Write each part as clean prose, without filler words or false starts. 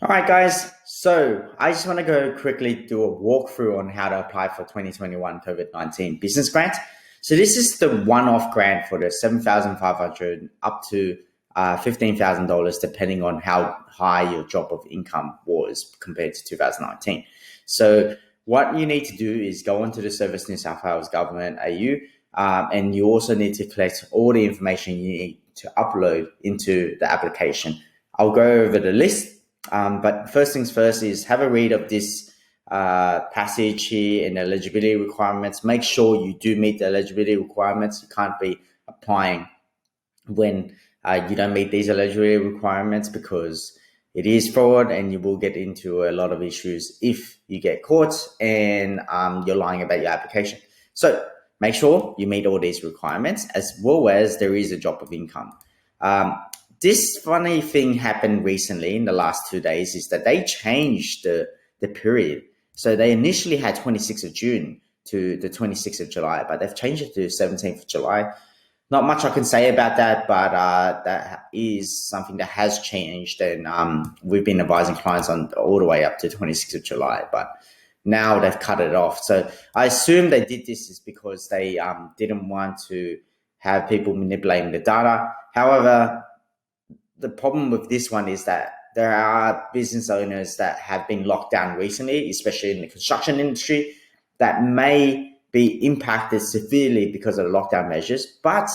All right, guys. So I just want to go quickly do a walkthrough on how to apply for 2021 COVID-19 Business Grant. So this is the one-off grant for the 7,500 up to $15,000, depending on how high your drop of income was compared to 2019. So what you need to do is go onto the Service New South Wales Government AU, and you also need to collect all the information you need to upload into the application. I'll go over the list, but first things first is have a read of this passage here and eligibility requirements. Make sure you do meet the eligibility requirements. You can't be applying when you don't meet these eligibility requirements, because it is fraud and you will get into a lot of issues if you get caught and you're lying about your application. So make sure you meet all these requirements, as well as there is a drop of income. This funny thing happened recently in the last 2 days is that they changed the period. So they initially had 26th of June to the 26th of July, but they've changed it to 17th of July. Not much I can say about that, but that is something that has changed, and we've been advising clients on all the way up to 26th of July, but now they've cut it off. So I assume they did this is because they didn't want to have people manipulating the data. However, the problem with this one is that there are business owners that have been locked down recently, especially in the construction industry, that may be impacted severely because of the lockdown measures, but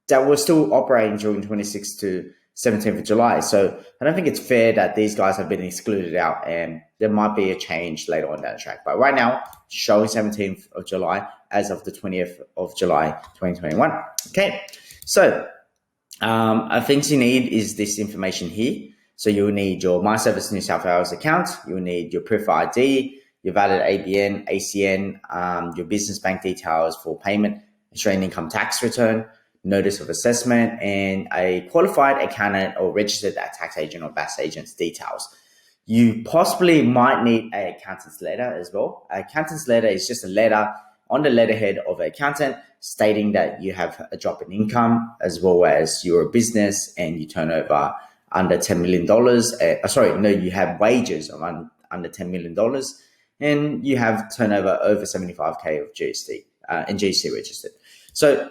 that were still operating during 26th to 17th of July. So I don't think it's fair that these guys have been excluded out, and there might be a change later on down the track. But right now, showing 17th of July as of the 20th of July, 2021. Okay, so things you need is this information here. So you'll need your My Service New South Wales account. You'll need your proof of ID, your valid ABN, ACN, your business bank details for payment, Australian income tax return, notice of assessment, and a qualified accountant or registered tax agent or BAS agent's details. You possibly might need an accountant's letter as well. An accountant's letter is just a letter on the letterhead of an accountant stating that you have a drop in income, as well as you're a business and you turn over under $10 million. You have wages of under $10 million, and you have turnover over 75K of GST and GST registered. So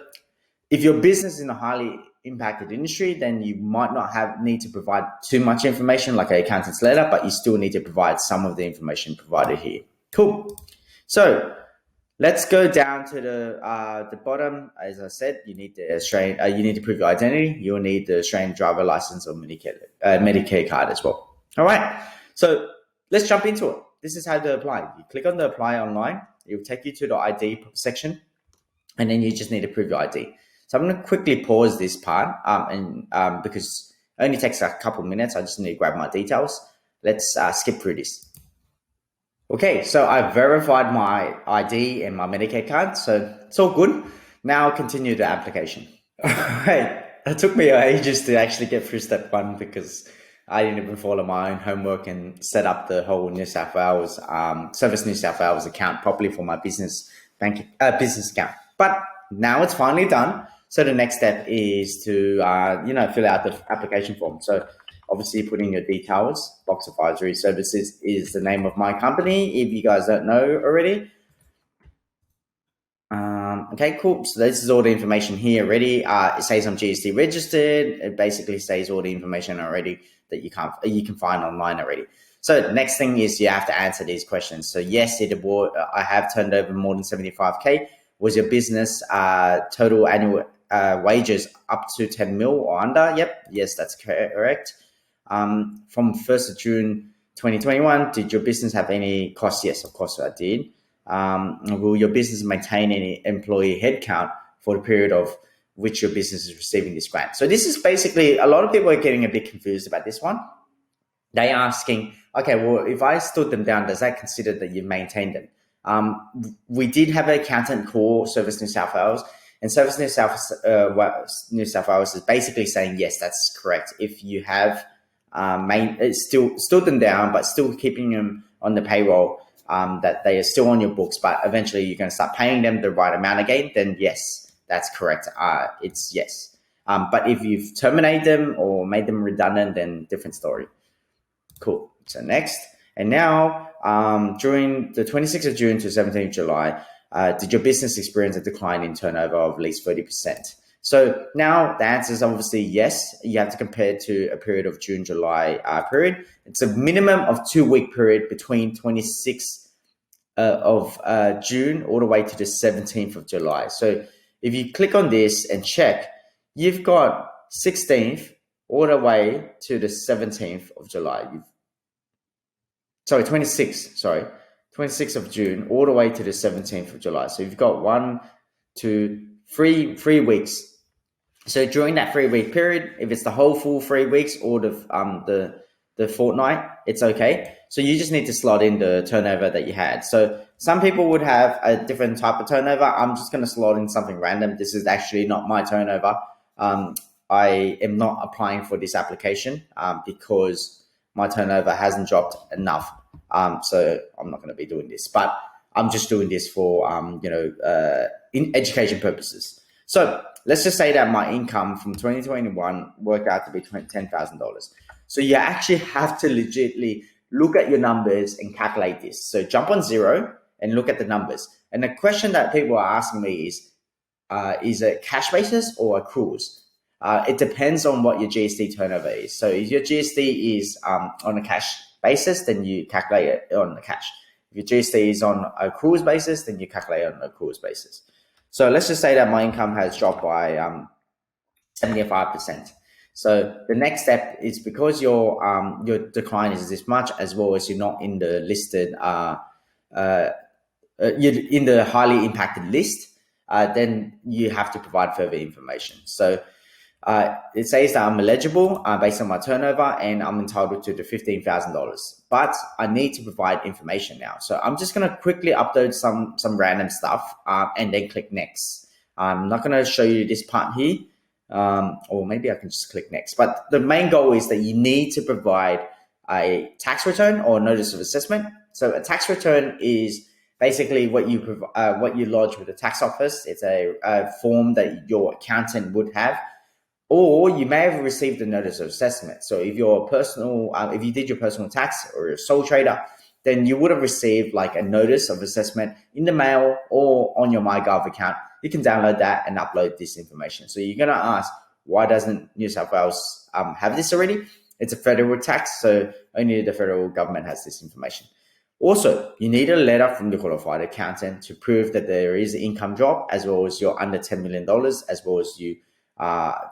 if your business is in a highly impacted industry, then you might not need to provide too much information like an accountant's letter, but you still need to provide some of the information provided here. Cool. So let's go down to the bottom. As I said, you need the Australian. You need to prove your identity. You'll need the Australian driver license or Medicare card as well. All right. So let's jump into it. This is how to apply. You click on the apply online. It will take you to the ID section, and then you just need to prove your ID. So I'm going to quickly pause this part, because it only takes a couple minutes. I just need to grab my details. Let's skip through this. Okay, so I've verified my ID and my Medicare card, so it's all good. Now continue the application. All right, it took me ages to actually get through step one because I didn't even follow my own homework and set up the whole New South Wales Service New South Wales account properly for my business account. But now it's finally done. So the next step is to fill out the application form. So obviously put in your details. Box Advisory Services is the name of my company, if you guys don't know already. Okay, cool. So this is all the information here already. It says I'm GST registered. It basically says all the information already that you can find online already. So the next thing is you have to answer these questions. So yes, I have turned over more than 75K. Was your business total annual wages up to 10 mil or under? Yep. Yes, that's correct. From 1st of June 2021, did your business have any costs? Yes, of course I did. Will your business maintain any employee headcount for the period of which your business is receiving this grant? So this is basically, a lot of people are getting a bit confused about this one. They're asking, okay, well, if I stood them down, does that consider that you've maintained them? We did have an accountant call Service New South Wales, and Service New South Wales is basically saying, yes, that's correct. If you have still stood them down, but still keeping them on the payroll, that they are still on your books, but eventually you're going to start paying them the right amount again, then yes, that's correct. It's yes. But if you've terminated them or made them redundant, then different story. Cool. So next. And now, during the 26th of June to 17th of July, did your business experience a decline in turnover of at least 30%? So now the answer is obviously yes. You have to compare to a period of June, July period. It's a minimum of 2-week period between 26th of June all the way to the 17th of July. So if you click on this and check, you've got 16th all the way to the 17th of July. 26th of June all the way to the 17th of July. So you've got 1, 2, 3 weeks. So during that 3-week period, if it's the whole full 3 weeks or the fortnight, it's okay. So you just need to slot in the turnover that you had. So some people would have a different type of turnover. I'm just going to slot in something random. This is actually not my turnover. I am not applying for this application because my turnover hasn't dropped enough. So I'm not going to be doing this, but I'm just doing this for, in education purposes. So let's just say that my income from 2021 worked out to be $10,000. So you actually have to legitimately look at your numbers and calculate this. So jump on Xero and look at the numbers. And the question that people are asking me is it cash basis or accruals? It depends on what your GST turnover is. So if your GST is on a cash basis, then you calculate it on the cash. If your GST is on a accruals basis, then you calculate it on an accruals basis. So let's just say that my income has dropped by 75%. So the next step is because your decline is this much, as well as you're not in the listed, you're in the highly impacted list, then you have to provide further information. So it says that I'm eligible based on my turnover and I'm entitled to the $15,000, but I need to provide information now. So I'm just going to quickly upload some random stuff and then click next. I'm not going to show you this part here, or maybe I can just click next. But the main goal is that you need to provide a tax return or notice of assessment. So a tax return is basically what you lodge with the tax office. It's a form that your accountant would have. Or you may have received a notice of assessment. So if you're if you did your personal tax or you're a sole trader, then you would have received like a notice of assessment in the mail or on your MyGov account. You can download that and upload this information. So you're going to ask, why doesn't New South Wales have this already? It's a federal tax, so only the federal government has this information. Also, you need a letter from the qualified accountant to prove that there is an income drop, as well as you're under $10 million, as well as you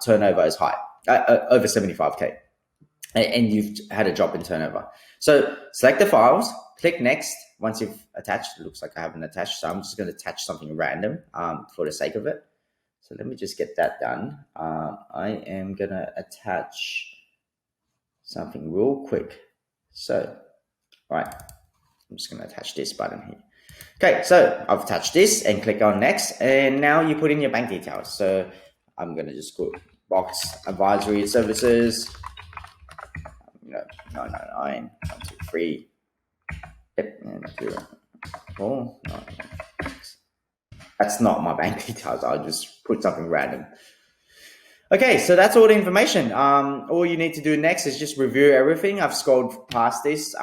turnover is high, over 75K, and you've had a drop in turnover. So select the files, click next. Once you've attached, it looks like I haven't attached, so I'm just going to attach something random for the sake of it. So let me just get that done. I am going to attach something real quick. So, all right, I'm just going to attach this button here. Okay, so I've attached this and click on next, and now you put in your bank details. So I'm going to just put box advisory services, 999 123. Yep, and 04 996. That's not my bank details. I'll just put something random. Okay, so that's all the information. All you need to do next is just review everything. I've scrolled past this.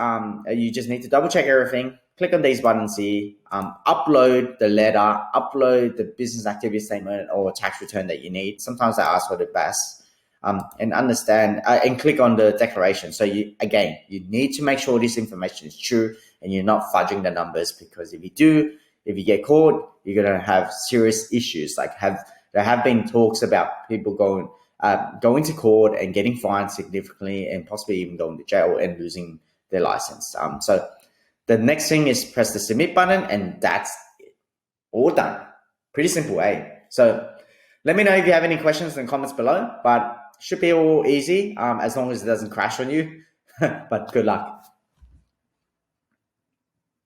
You just need to double check everything. Click on these buttons here, upload the letter, upload the business activity statement or tax return that you need. Sometimes they ask for the BAS, and understand, and click on the declaration. So you need to make sure this information is true and you're not fudging the numbers, because if you get caught, you're going to have serious issues. There have been talks about people going to court and getting fined significantly and possibly even going to jail and losing their license. So the next thing is press the submit button, and that's it. All done. Pretty simple, eh? So let me know if you have any questions in the comments below, but should be all easy as long as it doesn't crash on you. But good luck.